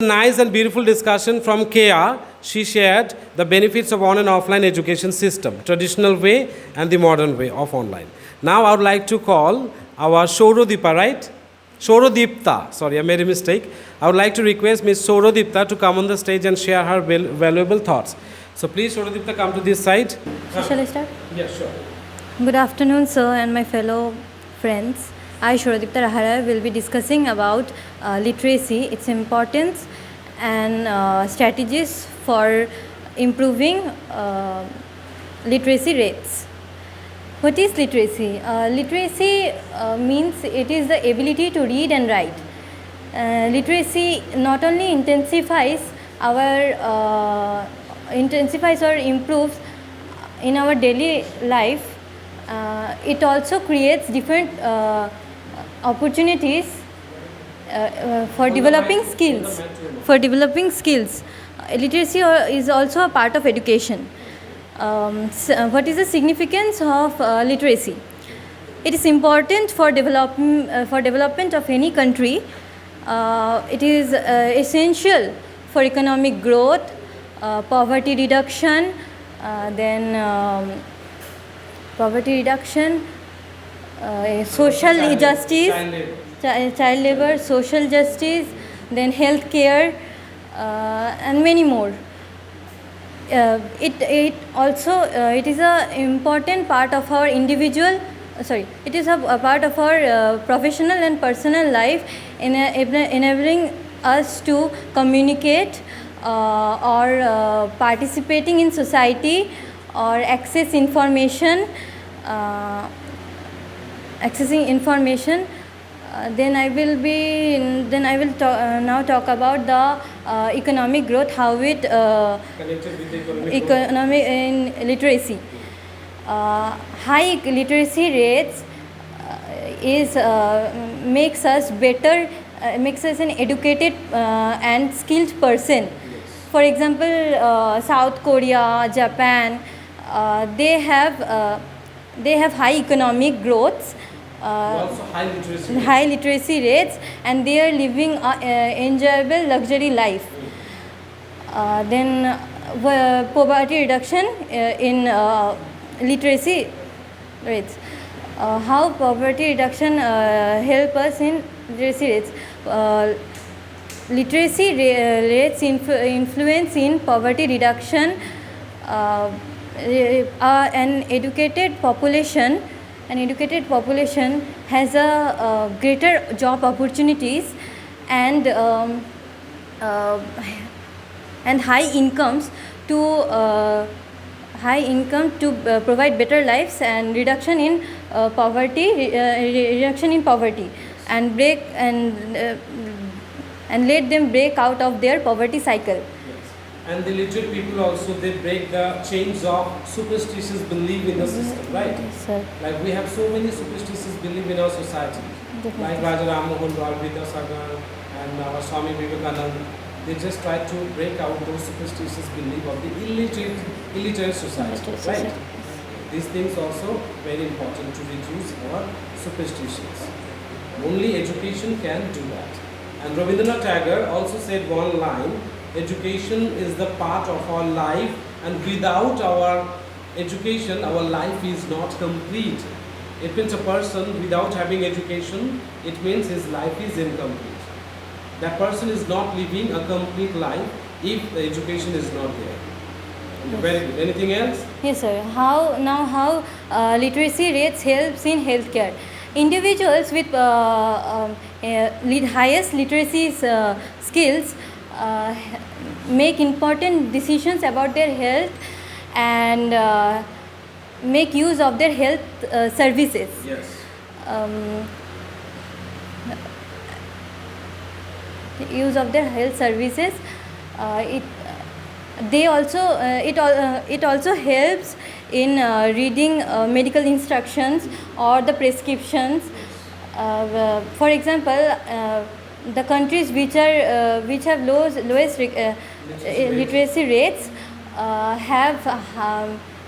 Nice and beautiful discussion from Kea. She shared the benefits of on and offline education system, traditional way and the modern way of online. Now I would like to call our Shourodipta, right? Shourodipta, sorry, I made a mistake. I would like to request Ms. Shourodipta to come on the stage and share her valuable thoughts. So please, Shourodipta, come to this side. So shall I start? Yeah, sure. Good afternoon, sir, and my fellow friends. I, Shourodipta Rahara, will be discussing about literacy, its importance, and strategies for improving literacy rates. What is literacy? Literacy means it is the ability to read and write. Literacy not only intensifies or improves in our daily life, it also creates different opportunities for developing skills. Literacy is also a part of education. What is the significance of literacy? It is important for development of any country. It is essential for economic growth, poverty reduction, social justice, child labor, social justice, then health care, and many more. It is a important part of our it is a part of our professional and personal life, enabling us to communicate or participating in society or accessing information. Then I will now talk about the economic growth, how it Connected with the economic in literacy. High literacy rates makes us an educated and skilled person. Yes. For example, South Korea, Japan, they have high economic growths, also high literacy rates, and they are living enjoyable luxury life. Then poverty reduction in literacy rates. How poverty reduction help us in literacy rates? Literacy rates influence in poverty reduction. An educated population has a greater job opportunities and high incomes to provide better lives and reduction in poverty, and let them break out of their poverty cycle. And the literate people also, they break the chains of superstitious belief in the system, right? Yes, sir. Like we have so many superstitious belief in our society. Definitely. Like Raja Ram Mohan Roy, Vidyasagar, and our Swami Vivekananda. They just try to break out those superstitious belief of the illiterate society, right? These things also very important to reduce our superstitions. Only education can do that. And Rabindranath Tagore also said one line, education is the part of our life, and without our education, our life is not complete. It means a person without having education, it means his life is incomplete. That person is not living a complete life if the education is not there. Yes. Very good. Anything else? Yes, sir. How literacy rates helps in healthcare? Individuals with highest literacy skills make important decisions about their health and make use of their health services. Yes. Use of their health services. It also helps in reading medical instructions or the prescriptions. For example, the countries which have lowest literacy rates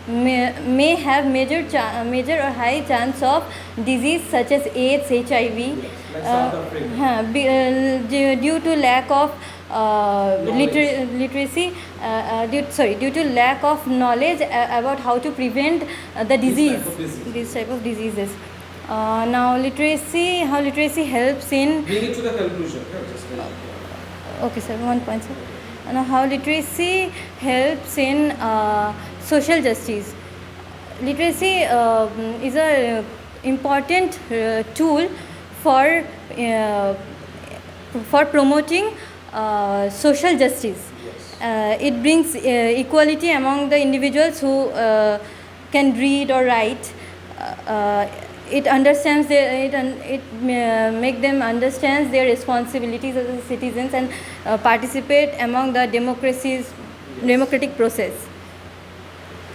may have major or high chance of disease such as AIDS, HIV, Like South Africa. due to lack of literacy due to lack of knowledge about how to prevent the disease, these type of diseases. Now how literacy helps in Bring it to the conclusion. Yeah, just okay sir, one point sir. Now how literacy helps in social justice. Literacy is a important tool for promoting social justice. It brings equality among the individuals who can read or write. It understands make them understand their responsibilities as citizens and participate among the democratic process.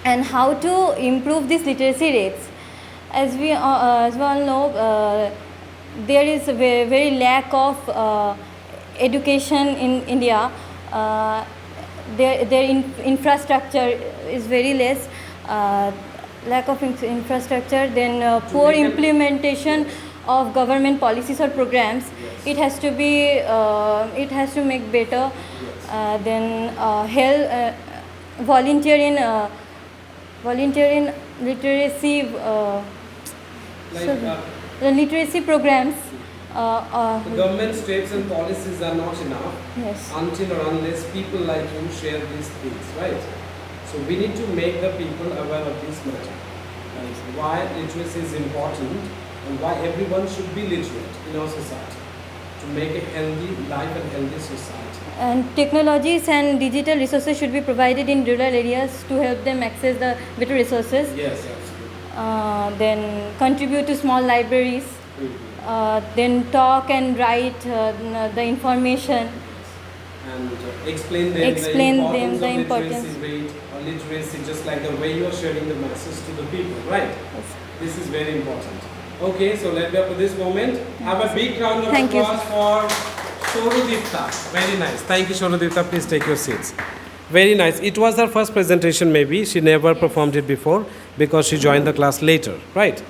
And how to improve these literacy rates? As we all know, there is a very lack of education in India. Their infrastructure is very less. Lack of infrastructure, then poor implementation of government policies or programs. It has to make better. Then volunteer in literacy the literacy programs. the government states and policies are not enough Yes. until or unless people like you share these things, right? So we need to make the people aware of this matter. And why literacy is important and why everyone should be literate in our society to make a healthy life and healthy society. And technologies and digital resources should be provided in rural areas to help them access the better resources. Yes, absolutely. Then contribute to small libraries. Then talk and write the information. And explain them the importance of literacy rate or literacy, just like the way you are sharing the message to the people, right? Yes. This is very important. Okay, so let me up to this moment. Have a big round of Thank you. applause for Shorudipta. Very nice. Thank you, Shorudipta. Please take your seats. Very nice. It was her first presentation maybe. She never performed it before because she joined the class later, right?